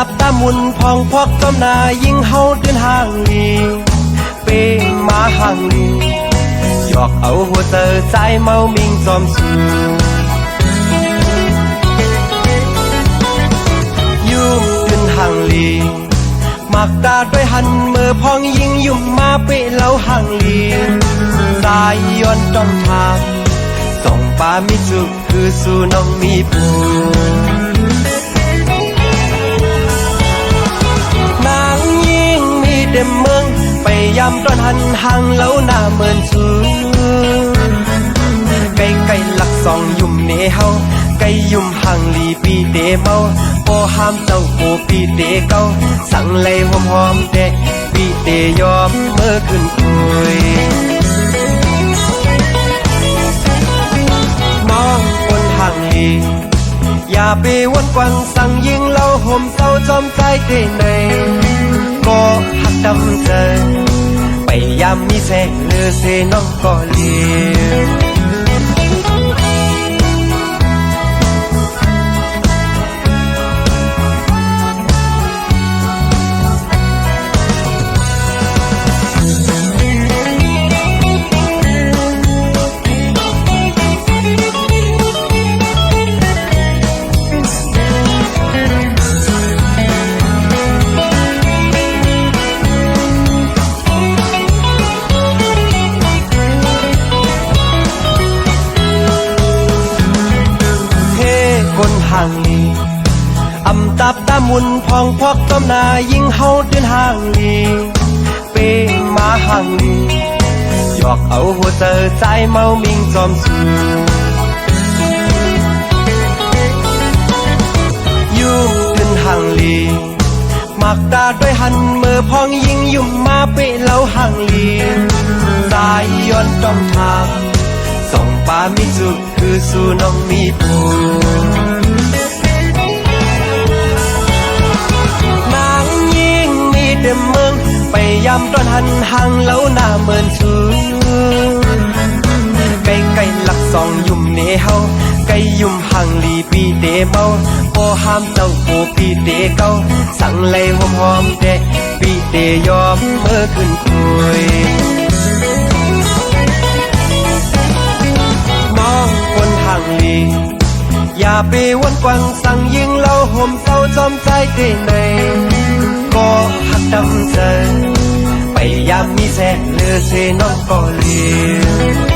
บตามุนพองพอกจอมนายิ่งเฮาเดินห่างลีเป้มาห่างลีหยอกเอาหัวเตอใจเมามิงจอมสูยุ่งเดินห่างลีมักตาด้วยหันมือพองยิงยุ่มมาเปะเล่าห่างลีสายย้อนจ้องทางส่องปามิจุคือสู่น้องมีผู้นางยิงมีเด็มเมืองไปยำตอนหันห่างเล่าหน้าเหมือนสูไก่ไก่หลักสองยุ่มเนเฮาไก่ยุ่มห่างลีปีเดเมาพอห้ามเจ้าโกปีเดเก้าสั่งเลยหอมหอมเดปีเดยอมเมื่อขึ้นคุยน้องคนห่างลีอย่าไปวนกวังสั่งยิงเล่าห่มเศร้าจอมใจเทในก็หักดำเจอไปยามมีแสงเลือเสน้องก็เลี้ยงคนห่างลีอำตับตามุนพองพอกจอมนายิ่งเฮาเดินห่างลีเป้มาห่างลีหยอกเอาหัวเตอใจเมามิงจอมสูยุ่งเดินห่างลีมักตาด้วยหันมือพองยิงยุ่มมาเปะเล่าห่างลีสายย้อนจ้องทางส่องปามิจุคือสู่น้องมีผู้นางยิ่งมีเดิมเมืองไปยำตอนหันห่างเล่าหน้าเหมือนสูไก่ไก่หลักสองยุ่มเนเฮาไก่ยุ่มห่างลีปีเดเมาพอห้ามเจ้าโกปีเดเก้าสั่งเลยหอมหอมเดปีเดยอมเมื่อขึ้นคุยคนห่างลีอย่าไปวนกวังสั่งยิงเล่าห่มเศร้าจอมใจเทในก็หักดำเจอไปยามมีแสงเลือเสน้องก็เลี้ยง